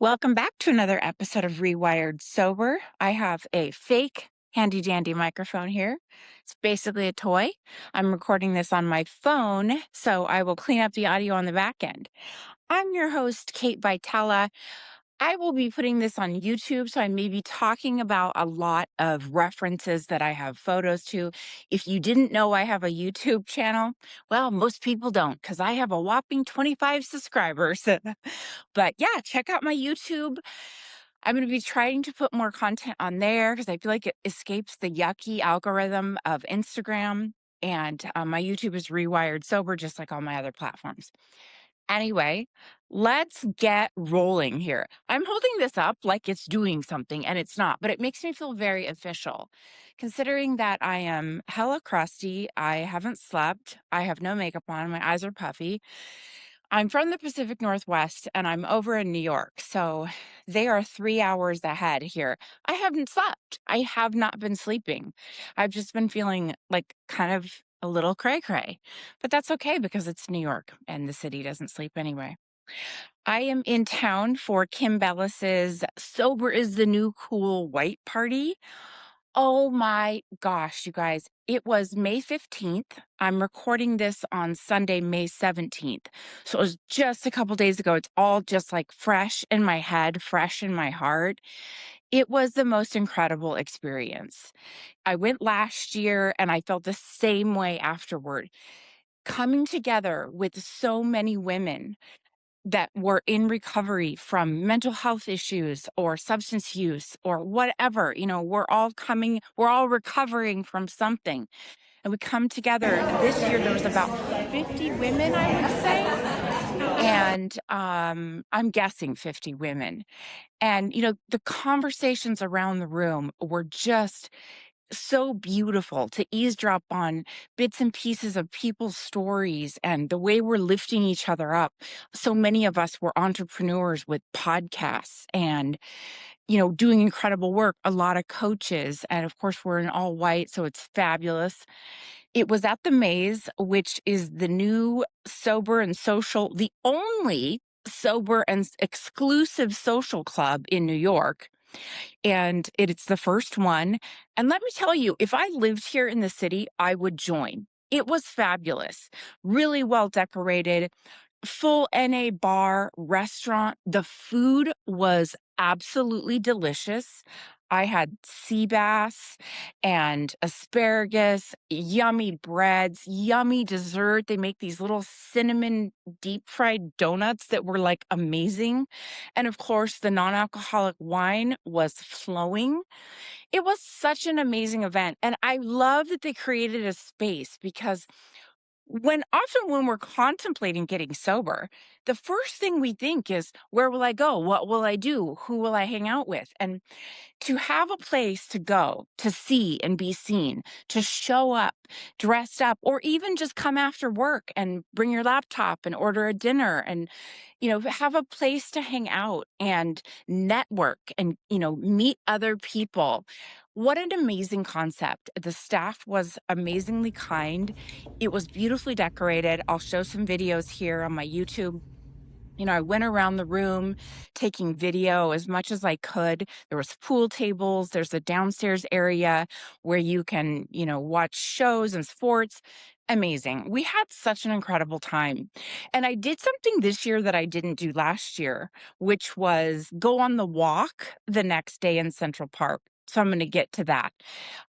Welcome back to another episode of Rewired Sober. I have a fake handy dandy microphone here. It's basically a toy. I'm recording this on my phone, so I will clean up the audio on the back end. I'm your host, Kate Vitella. I will be putting this on YouTube, so I may be talking about a lot of references that I have photos to. If you didn't know I have a YouTube channel, well, most people don't because I have a whopping 25 subscribers. But yeah, check out my YouTube. I'm going to be trying to put more content on there because I feel like it escapes the yucky algorithm of Instagram. And my YouTube is Rewired Sober, just like all my other platforms. Anyway, let's get rolling here. I'm holding this up like it's doing something, and it's not, but it makes me feel very official. Considering that I am hella crusty, I haven't slept, I have no makeup on, my eyes are puffy. I'm from the Pacific Northwest and I'm over in New York. So they are 3 hours ahead here. I haven't slept. I have not been sleeping. I've just been feeling like kind of a little cray cray, but that's okay because it's New York and the city doesn't sleep anyway. I am in town for Kim Bellis's Sober is the New Cool White Party. Oh my gosh, you guys. It was May 15th. I'm recording this on Sunday, May 17th. So it was just a couple days ago. It's all just like fresh in my head, fresh in my heart. It was the most incredible experience. I went last year and I felt the same way afterward. Coming together with so many women that were in recovery from mental health issues or substance use or whatever, we're all recovering from something. And we come together. This year, there was about 50 women, I would say. And I'm guessing 50 women. And, the conversations around the room were just so beautiful to eavesdrop on bits and pieces of people's stories and the way we're lifting each other up. So many of us were entrepreneurs with podcasts and, doing incredible work, a lot of coaches. And of course, we're in all white, so it's fabulous. It was at the Maze, which is the new sober and social, the only sober and exclusive social club in New York, and it's the first one. And let me tell you, if I lived here in the city, I would join. It was fabulous, really well decorated, full NA bar, restaurant. The food was absolutely delicious. I had sea bass and asparagus, yummy breads, yummy dessert. They make these little cinnamon deep fried donuts that were like amazing. And of course, the non alcoholic wine was flowing. It was such an amazing event. And I love that they created a space because often when we're contemplating getting sober, the first thing we think is, where will I go? What will I do? Who will I hang out with? And to have a place to go, to see and be seen, to show up dressed up, or even just come after work and bring your laptop and order a dinner and, have a place to hang out and network and, meet other people. What an amazing concept. The staff was amazingly kind. It was beautifully decorated. I'll show some videos here on my YouTube. I went around the room taking video as much as I could. There was pool tables. There's a downstairs area where you can, watch shows and sports. Amazing. We had such an incredible time. And I did something this year that I didn't do last year, which was go on the walk the next day in Central Park. So I'm going to get to that.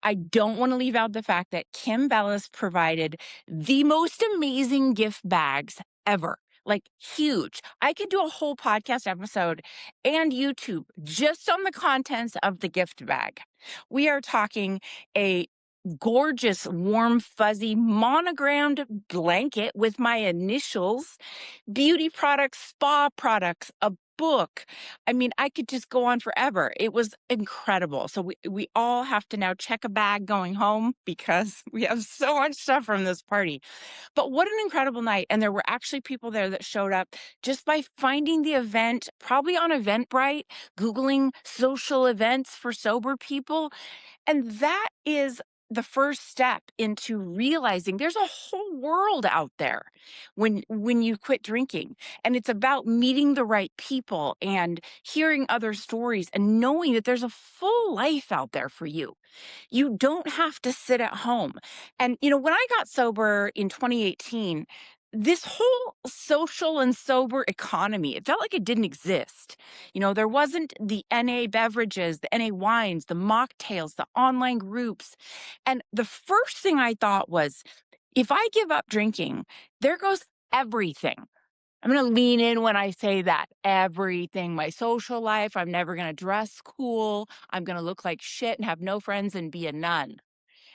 I don't want to leave out the fact that Kim Bellis provided the most amazing gift bags ever. Like huge. I could do a whole podcast episode and YouTube just on the contents of the gift bag. We are talking a gorgeous, warm, fuzzy, monogrammed blanket with my initials, beauty products, spa products, a book. I mean, I could just go on forever. It was incredible. So we all have to now check a bag going home because we have so much stuff from this party. But what an incredible night. And there were actually people there that showed up just by finding the event, probably on Eventbrite, Googling social events for sober people. And that is the first step into realizing there's a whole world out there when you quit drinking, and it's about meeting the right people and hearing other stories and knowing that there's a full life out there for you. You don't have to sit at home. And, when I got sober in 2018, this whole social and sober economy, it felt like it didn't exist. There wasn't the NA beverages, the NA wines, the mocktails, the online groups. And the first thing I thought was, if I give up drinking, there goes everything. I'm going to lean in when I say that. Everything, my social life, I'm never going to dress cool. I'm going to look like shit and have no friends and be a nun.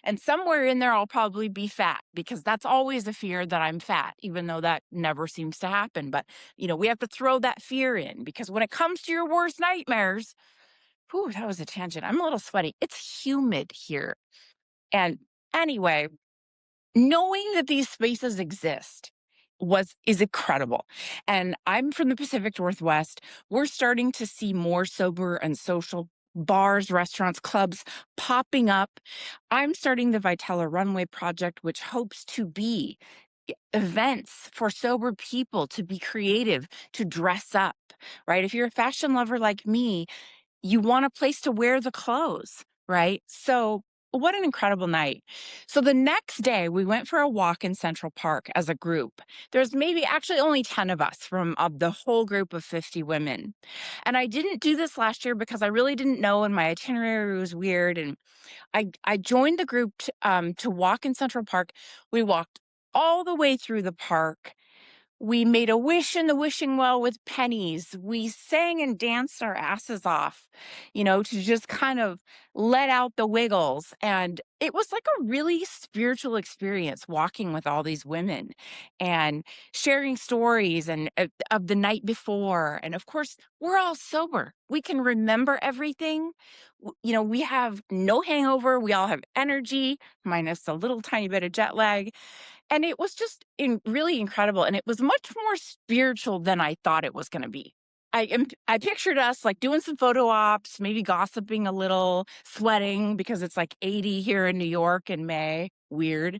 And somewhere in there, I'll probably be fat, because that's always a fear that I'm fat, even though that never seems to happen. But, we have to throw that fear in, because when it comes to your worst nightmares, whew, that was a tangent. I'm a little sweaty. It's humid here. And anyway, knowing that these spaces exist is incredible. And I'm from the Pacific Northwest. We're starting to see more sober and social bars, restaurants, clubs popping up. I'm starting the Vitella Runway Project, which hopes to be events for sober people to be creative, to dress up, right? If you're a fashion lover like me, you want a place to wear the clothes, right? So what an incredible night. So the next day, we went for a walk in Central Park as a group. There's maybe actually only 10 of us from the whole group of 50 women. And I didn't do this last year because I really didn't know, and my itinerary was weird. And I joined the group to walk in Central Park. We walked all the way through the park. We made a wish in the wishing well with pennies. We sang and danced our asses off, to just kind of let out the wiggles. And it was like a really spiritual experience walking with all these women and sharing stories and of the night before. And of course, we're all sober. We can remember everything. We have no hangover. We all have energy, minus a little tiny bit of jet lag. And it was just really incredible, and it was much more spiritual than I thought it was gonna be. I pictured us, like, doing some photo ops, maybe gossiping a little, sweating because it's, like, 80 here in New York in May. Weird.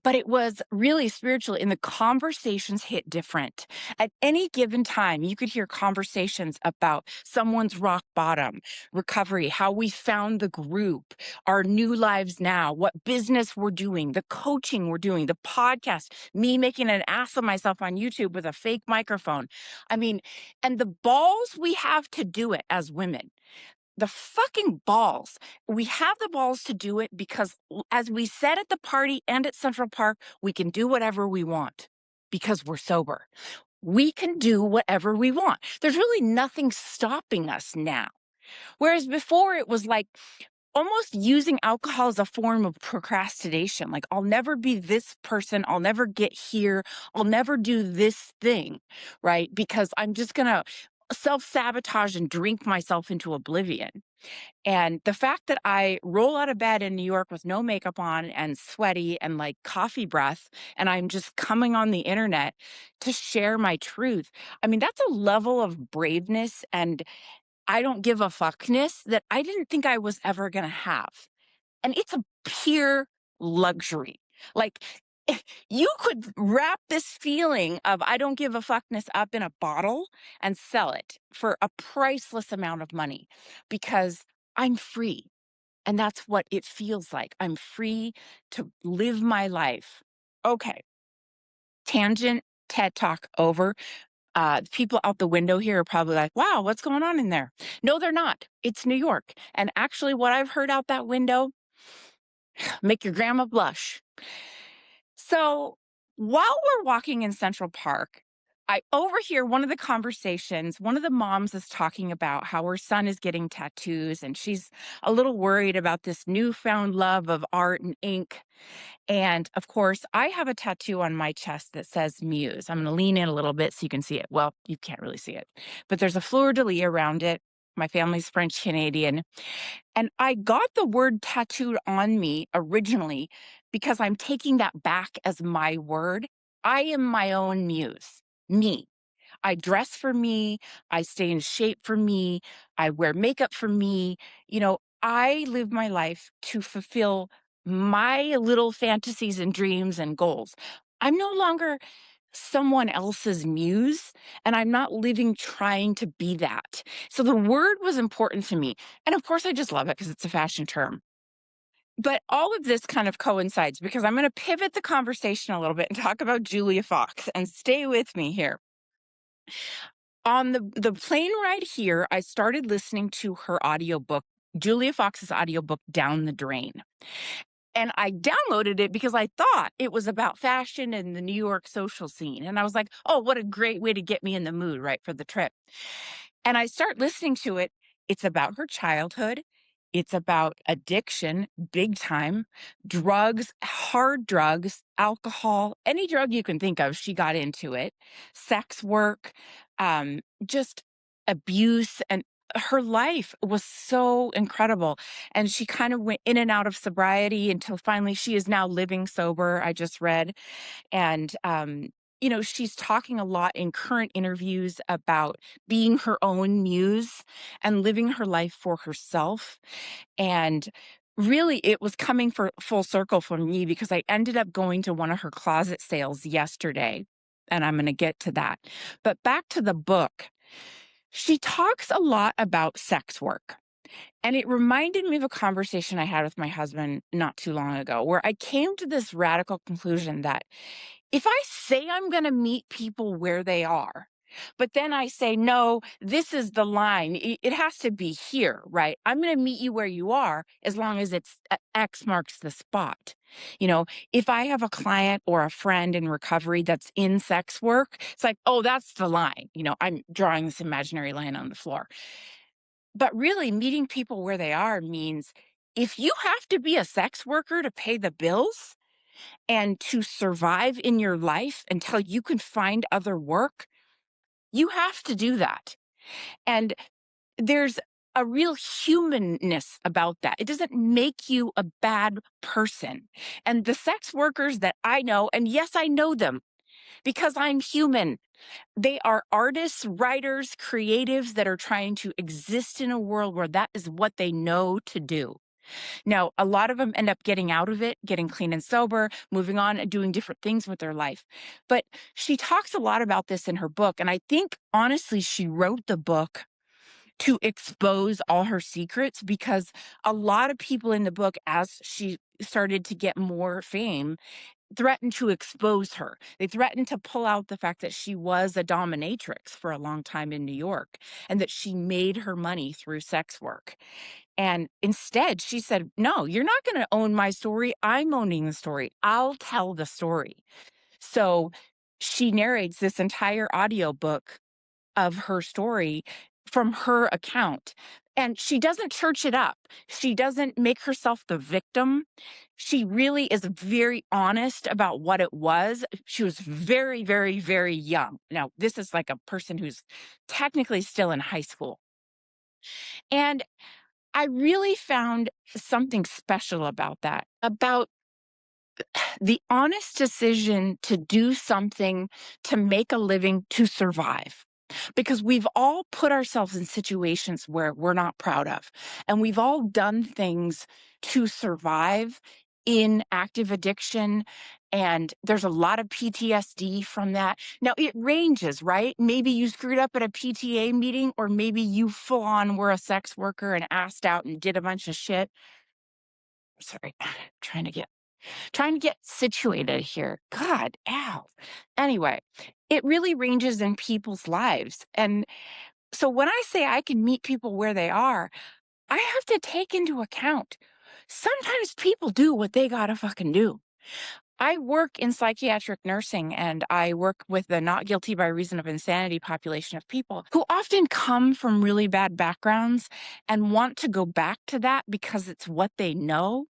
But it was really spiritual, and the conversations hit different. At any given time, you could hear conversations about someone's rock bottom, recovery, how we found the group, our new lives now, what business we're doing, the coaching we're doing, the podcast, me making an ass of myself on YouTube with a fake microphone. I mean, and the balls we have to do it as women, the fucking balls. We have the balls to do it because, as we said at the party and at Central Park, we can do whatever we want because we're sober. We can do whatever we want. There's really nothing stopping us now. Whereas before, it was like almost using alcohol as a form of procrastination. Like, I'll never be this person. I'll never get here. I'll never do this thing, right? Because I'm just going to self-sabotage and drink myself into oblivion. And the fact that I roll out of bed in New York with no makeup on and sweaty and like coffee breath, and I'm just coming on the internet to share my truth. I mean, that's a level of braveness and I don't give a fuckness that I didn't think I was ever going to have. And it's a pure luxury. Like, you could wrap this feeling of I don't give a fuckness up in a bottle and sell it for a priceless amount of money, because I'm free. And that's what it feels like. I'm free to live my life. Okay. Tangent, TED Talk over. People out the window here are probably like, wow, what's going on in there? No, they're not. It's New York. And actually, what I've heard out that window, make your grandma blush. So while we're walking in Central Park, I overhear one of the conversations. One of the moms is talking about how her son is getting tattoos, and she's a little worried about this newfound love of art and ink. And of course, I have a tattoo on my chest that says Muse. I'm going to lean in a little bit so you can see it. Well, you can't really see it, but there's a fleur de lis around it. My family's French Canadian. And I got the word tattooed on me originally because I'm taking that back as my word. I am my own muse, me. I dress for me. I stay in shape for me. I wear makeup for me. I live my life to fulfill my little fantasies and dreams and goals. I'm no longer someone else's muse, and I'm not living trying to be that. So the word was important to me. And of course, I just love it because it's a fashion term. But all of this kind of coincides because I'm going to pivot the conversation a little bit and talk about Julia Fox and stay with me here. On the plane ride here, I started listening to her audiobook, Julia Fox's audiobook, Down the Drain. And I downloaded it because I thought it was about fashion and the New York social scene. And I was like, oh, what a great way to get me in the mood, right, for the trip. And I start listening to it. It's about her childhood. It's about addiction, big time, drugs, hard drugs, alcohol, any drug you can think of, she got into it, sex work, just abuse. And her life was so incredible. And she kind of went in and out of sobriety until finally she is now living sober, I just read. And, she's talking a lot in current interviews about being her own muse and living her life for herself. And really, it was coming for full circle for me because I ended up going to one of her closet sales yesterday. And I'm going to get to that. But back to the book, she talks a lot about sex work. And it reminded me of a conversation I had with my husband not too long ago, where I came to this radical conclusion that if I say I'm going to meet people where they are, but then I say, no, this is the line. It has to be here, right? I'm going to meet you where you are as long as it's X marks the spot. If I have a client or a friend in recovery that's in sex work, it's like, oh, that's the line. I'm drawing this imaginary line on the floor. But really, meeting people where they are means if you have to be a sex worker to pay the bills and to survive in your life until you can find other work, you have to do that. And there's a real humanness about that. It doesn't make you a bad person. And the sex workers that I know, and yes, I know them because I'm human. They are artists, writers, creatives that are trying to exist in a world where that is what they know to do. Now, a lot of them end up getting out of it, getting clean and sober, moving on and doing different things with their life. But she talks a lot about this in her book. And I think, honestly, she wrote the book to expose all her secrets because a lot of people in the book, as she started to get more fame, threatened to expose her. They threatened to pull out the fact that she was a dominatrix for a long time in New York and that she made her money through sex work. And instead, she said, no, you're not going to own my story. I'm owning the story. I'll tell the story. So she narrates this entire audiobook of her story from her account. And she doesn't church it up. She doesn't make herself the victim. She really is very honest about what it was. She was very, very, very young. Now, this is like a person who's technically still in high school. And I really found something special about that, about the honest decision to do something to make a living to survive. Because we've all put ourselves in situations where we're not proud of, and we've all done things to survive in active addiction. And there's a lot of PTSD from that. Now, it ranges, right? Maybe you screwed up at a PTA meeting, or maybe you full on were a sex worker and asked out and did a bunch of shit. Sorry, trying to get situated here. God, ow. Anyway, it really ranges in people's lives. And so when I say I can meet people where they are, I have to take into account sometimes people do what they gotta fucking do. I work in psychiatric nursing and I work with the not guilty by reason of insanity population of people who often come from really bad backgrounds and want to go back to that because it's what they know.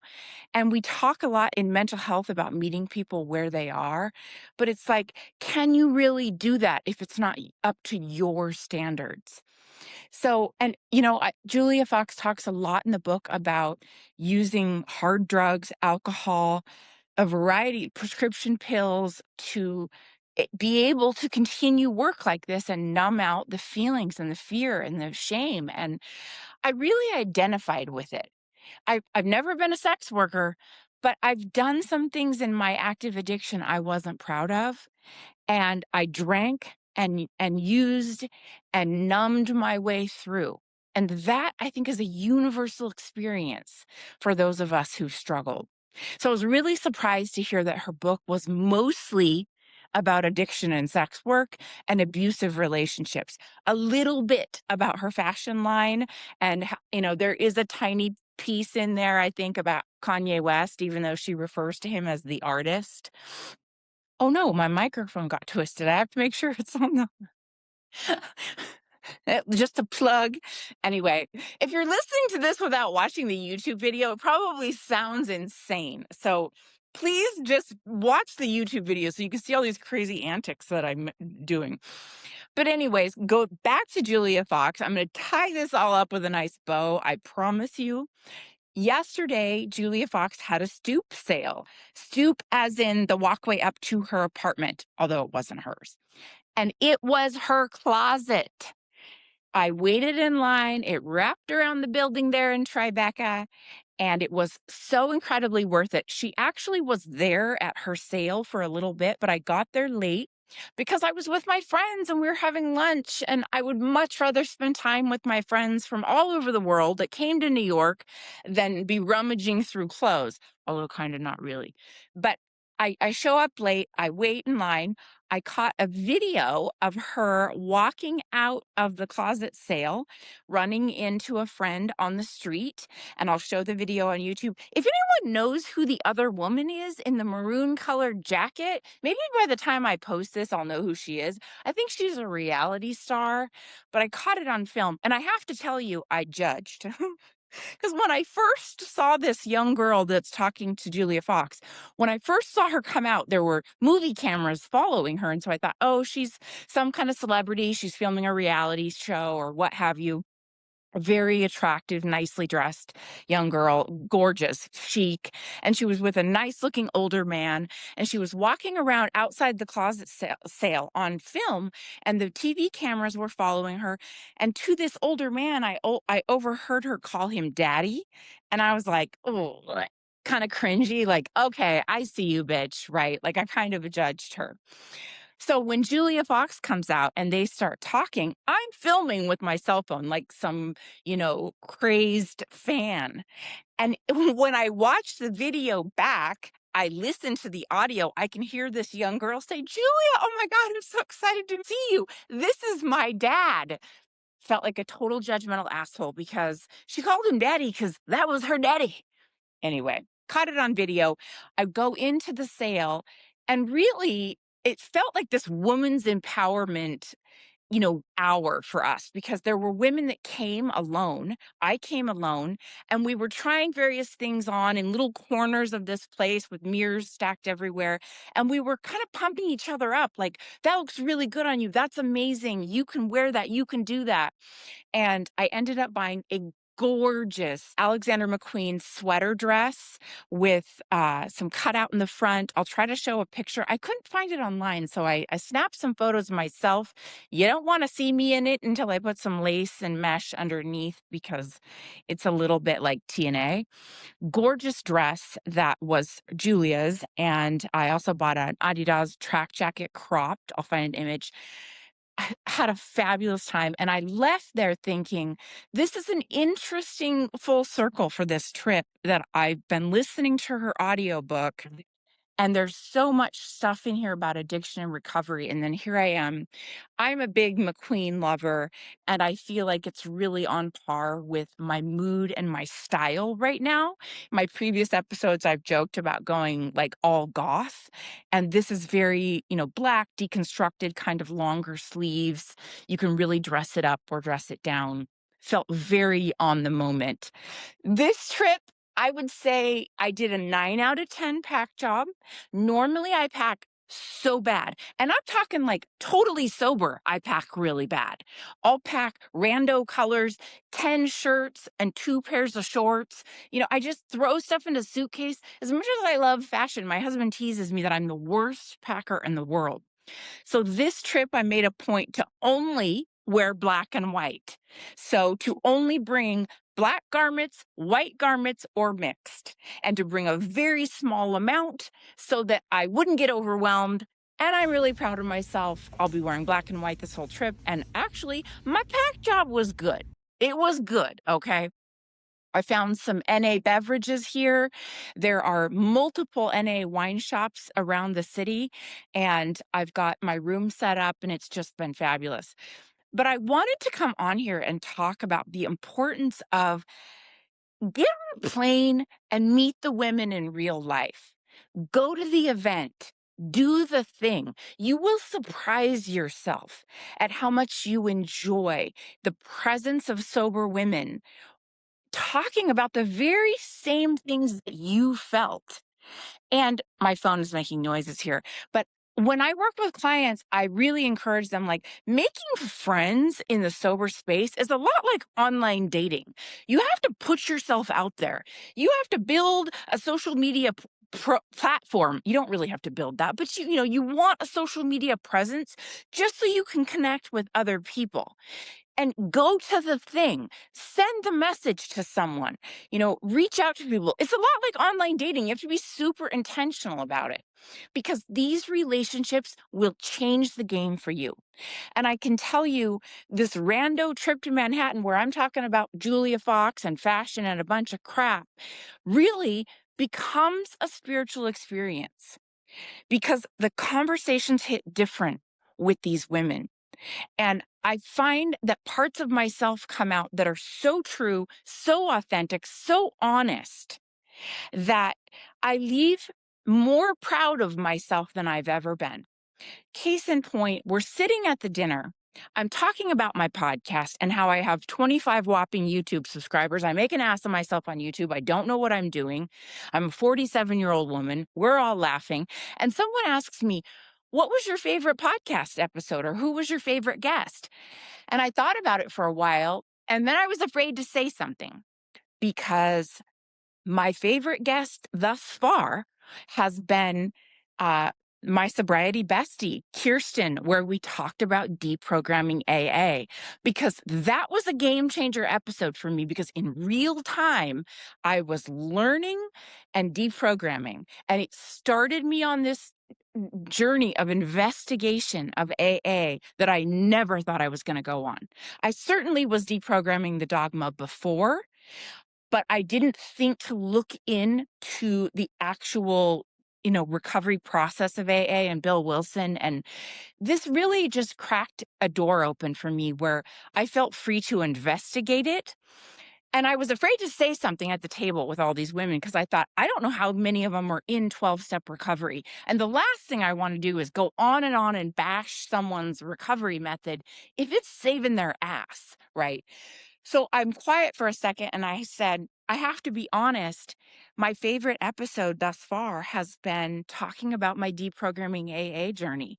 And we talk a lot in mental health about meeting people where they are, but it's like, can you really do that if it's not up to your standards? So, and Julia Fox talks a lot in the book about using hard drugs, alcohol, a variety of prescription pills to be able to continue work like this and numb out the feelings and the fear and the shame. And I really identified with it. I've never been a sex worker, But I've done some things in my active addiction I wasn't proud of, and I drank and used and numbed my way through. And that, I think, is a universal experience for those of us who've struggled. So I was really surprised to hear that her book was mostly about addiction and sex work and abusive relationships. A little bit about her fashion line, and there is a tiny piece in there, I think, about Kanye West, even though she refers to him as the artist. Oh no, my microphone got twisted. I have to make sure it's on the just a plug. Anyway, if you're listening to this without watching the YouTube video, it probably sounds insane. So please just watch the YouTube video so you can see all these crazy antics that I'm doing. But anyways, go back to Julia Fox. I'm going to tie this all up with a nice bow. I promise you. Yesterday, Julia Fox had a stoop sale. Stoop as in the walkway up to her apartment, although it wasn't hers. And it was her closet. I waited in line. It wrapped around the building there in Tribeca, and it was so incredibly worth it. She actually was there at her sale for a little bit, but I got there late because I was with my friends and we were having lunch, and I would much rather spend time with my friends from all over the world that came to New York than be rummaging through clothes, although kind of not really. But I show up late, I wait in line. I caught a video of her walking out of the closet sale, running into a friend on the street, and I'll show the video on YouTube. If anyone knows who the other woman is in the maroon colored jacket, maybe by the time I post this, I'll know who she is. I think she's a reality star, but I caught it on film. And I have to tell you, I judged. Because when I first saw this young girl that's talking to Julia Fox, when I first saw her come out, there were movie cameras following her. And so I thought, oh, she's some kind of celebrity. She's filming a reality show or what have you. A very attractive, nicely dressed young girl, gorgeous, chic. And she was with a nice looking older man. And she was walking around outside the closet sale on film. And the TV cameras were following her. And to this older man, I overheard her call him daddy. And I was like, oh, kind of cringy. Like, okay, I see you, bitch. Right. Like, I kind of judged her. So when Julia Fox comes out and they start talking, I'm filming with my cell phone like some, crazed fan. And when I watch the video back, I listen to the audio. I can hear this young girl say, Julia, oh my God, I'm so excited to see you. This is my dad. Felt like a total judgmental asshole because she called him daddy because that was her daddy. Anyway, caught it on video. I go into the sale, and really, it felt like this woman's empowerment, hour for us because there were women that came alone. I came alone, and we were trying various things on in little corners of this place with mirrors stacked everywhere. And we were kind of pumping each other up like, that looks really good on you. That's amazing. You can wear that. You can do that. And I ended up buying a gorgeous Alexander McQueen sweater dress with some cutout in the front. I'll try to show a picture. I couldn't find it online, so I snapped some photos myself. You don't want to see me in it until I put some lace and mesh underneath because it's a little bit like TNA. Gorgeous dress that was Julia's, and I also bought an Adidas track jacket cropped. I'll find an image. I had a fabulous time, and I left there thinking, this is an interesting full circle for this trip that I've been listening to her audiobook, and there's so much stuff in here about addiction and recovery. And then here I am. I'm a big McQueen lover, and I feel like it's really on par with my mood and my style right now. My previous episodes, I've joked about going like all goth, and this is very, black, deconstructed, kind of longer sleeves. You can really dress it up or dress it down. Felt very on the moment. This trip, I would say I did a 9 out of 10 pack job. Normally I pack so bad. And I'm talking like totally sober. I pack really bad. I'll pack rando colors, 10 shirts and 2 pairs of shorts. I just throw stuff in a suitcase. As much as I love fashion, my husband teases me that I'm the worst packer in the world. So this trip, I made a point to only wear black and white. So to only bring black garments, white garments, or mixed, and to bring a very small amount so that I wouldn't get overwhelmed. And I'm really proud of myself. I'll be wearing black and white this whole trip. And actually, my pack job was good. It was good, okay? I found some NA beverages here. There are multiple NA wine shops around the city, and I've got my room set up, and it's just been fabulous. But I wanted to come on here and talk about the importance of get on a plane and meet the women in real life. Go to the event. Do the thing. You will surprise yourself at how much you enjoy the presence of sober women talking about the very same things that you felt. And my phone is making noises here. But when I work with clients, I really encourage them like making friends in the sober space is a lot like online dating. You have to put yourself out there. You have to build a social media platform. You don't really have to build that, but you want a social media presence just so you can connect with other people and go to the thing, send the message to someone, reach out to people. It's a lot like online dating. You have to be super intentional about it because these relationships will change the game for you. And I can tell you this rando trip to Manhattan where I'm talking about Julia Fox and fashion and a bunch of crap really becomes a spiritual experience because the conversations hit different with these women. And I find that parts of myself come out that are so true, so authentic, so honest that I leave more proud of myself than I've ever been. Case in point, we're sitting at the dinner. I'm talking about my podcast and how I have 25 whopping YouTube subscribers. I make an ass of myself on YouTube. I don't know what I'm doing. I'm a 47-year-old woman. We're all laughing. And someone asks me, what was your favorite podcast episode or who was your favorite guest? And I thought about it for a while, and then I was afraid to say something because my favorite guest thus far has been uh, my sobriety bestie, Kirsten, where we talked about deprogramming AA, because that was a game changer episode for me because in real time, I was learning and deprogramming, and it started me on this journey of investigation of AA that I never thought I was going to go on. I certainly was deprogramming the dogma before, but I didn't think to look into the actual, recovery process of AA and Bill Wilson. And this really just cracked a door open for me where I felt free to investigate it. And I was afraid to say something at the table with all these women because I thought, I don't know how many of them are in 12-step recovery. And the last thing I want to do is go on and bash someone's recovery method if it's saving their ass, right? So I'm quiet for a second and I said, I have to be honest. My favorite episode thus far has been talking about my deprogramming AA journey.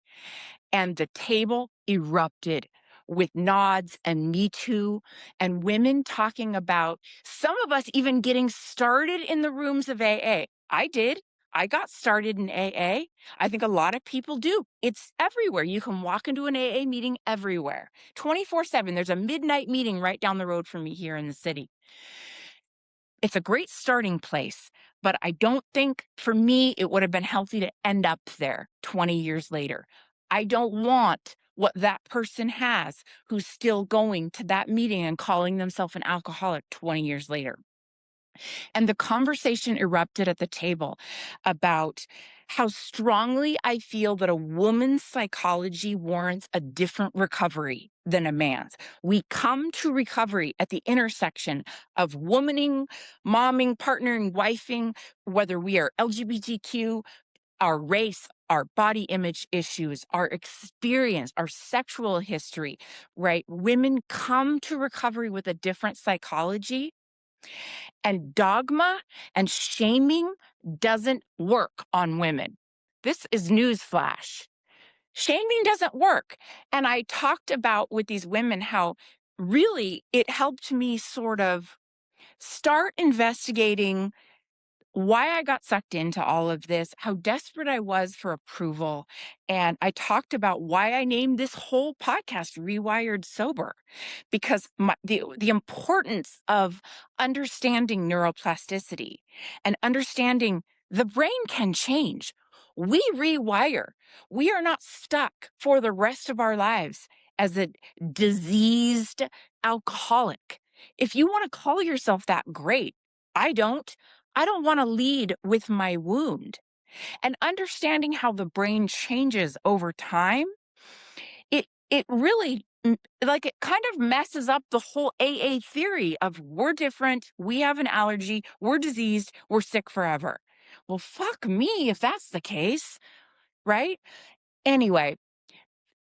And the table erupted with nods and me too, and women talking about some of us even getting started in the rooms of AA. I did. I got started in AA. I think a lot of people do. It's everywhere. You can walk into an AA meeting everywhere, 24/7. There's a midnight meeting right down the road from me here in the city. It's a great starting place, but I don't think for me it would have been healthy to end up there 20 years later. I don't want what that person has who's still going to that meeting and calling themselves an alcoholic 20 years later. And the conversation erupted at the table about how strongly I feel that a woman's psychology warrants a different recovery than a man's. We come to recovery at the intersection of womaning, momming, partnering, wifing, whether we are LGBTQ, our race, our body image issues, our experience, our sexual history, right? Women come to recovery with a different psychology. And dogma and shaming doesn't work on women. This is newsflash. Shaming doesn't work. And I talked about with these women how really it helped me sort of start investigating why I got sucked into all of this, how desperate I was for approval. And I talked about why I named this whole podcast Rewired Sober, because the importance of understanding neuroplasticity and understanding the brain can change. We rewire. We are not stuck for the rest of our lives as a diseased alcoholic. If you want to call yourself that, great. I don't. I don't want to lead with my wound. And understanding how the brain changes over time, it really like it kind of messes up the whole AA theory of we're different, we have an allergy, we're diseased, we're sick forever. Well, fuck me if that's the case, right? Anyway,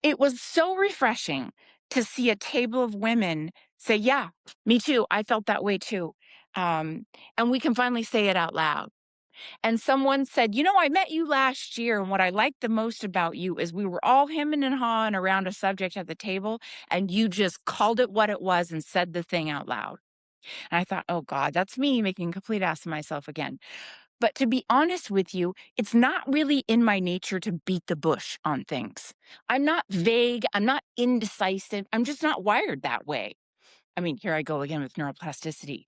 it was so refreshing to see a table of women say, "Yeah, me too. I felt that way too." And we can finally say it out loud. And someone said, I met you last year, and what I liked the most about you is we were all hemming and hawing around a subject at the table, and you just called it what it was and said the thing out loud." And I thought, oh God, that's me making a complete ass of myself again. But to be honest with you, it's not really in my nature to beat the bush on things. I'm not vague. I'm not indecisive. I'm just not wired that way. I mean, here I go again with neuroplasticity.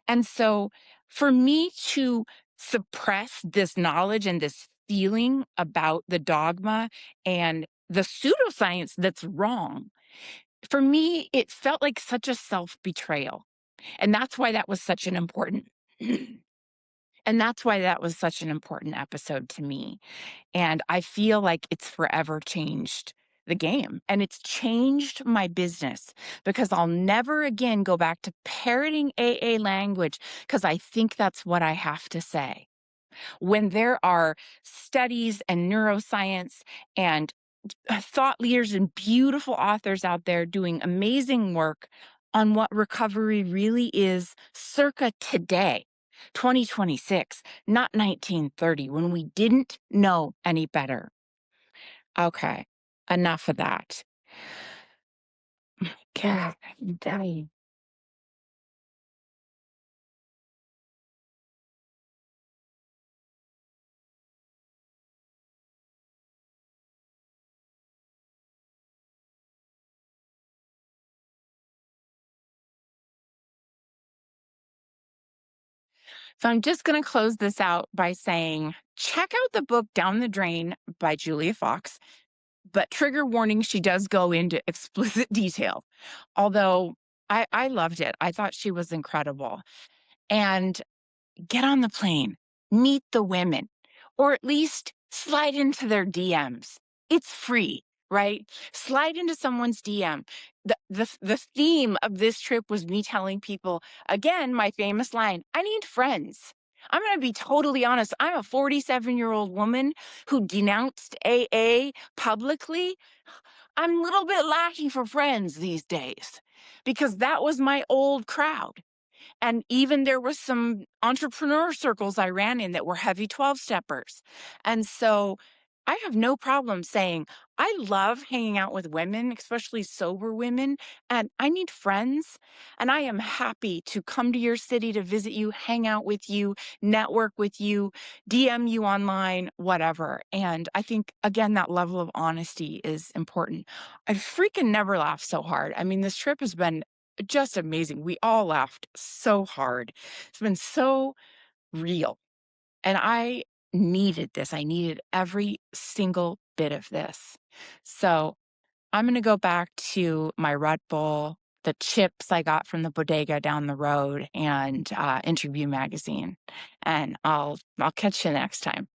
And so for me to suppress this knowledge and this feeling about the dogma and the pseudoscience that's wrong, for me, it felt like such a self betrayal. And that's why that was such an important. And that's why that was such an important episode to me. And I feel like it's forever changed the game, and it's changed my business because I'll never again go back to parroting AA language because I think that's what I have to say. When there are studies and neuroscience and thought leaders and beautiful authors out there doing amazing work on what recovery really is circa today, 2026, not 1930, when we didn't know any better. Okay, enough of that. God, I'm dying. So I'm just going to close this out by saying check out the book Down the Drain by Julia Fox. But trigger warning, she does go into explicit detail. Although I loved it. I thought she was incredible. And get on the plane, meet the women, or at least slide into their DMs. It's free, right? Slide into someone's DM. The theme of this trip was me telling people, again, my famous line, I need friends. I'm going to be totally honest. I'm a 47-year-old woman who denounced AA publicly. I'm a little bit lacking for friends these days because that was my old crowd. And even there was some entrepreneur circles I ran in that were heavy 12-steppers. And so I have no problem saying I love hanging out with women, especially sober women, and I need friends. And I am happy to come to your city to visit you, hang out with you, network with you, DM you online, whatever. And I think, again, that level of honesty is important. I freaking never laughed so hard. I mean, this trip has been just amazing. We all laughed so hard. It's been so real. And I needed this. I needed every single bit of this. So I'm going to go back to my Red Bull, the chips I got from the bodega down the road, and Interview Magazine. And I'll catch you next time.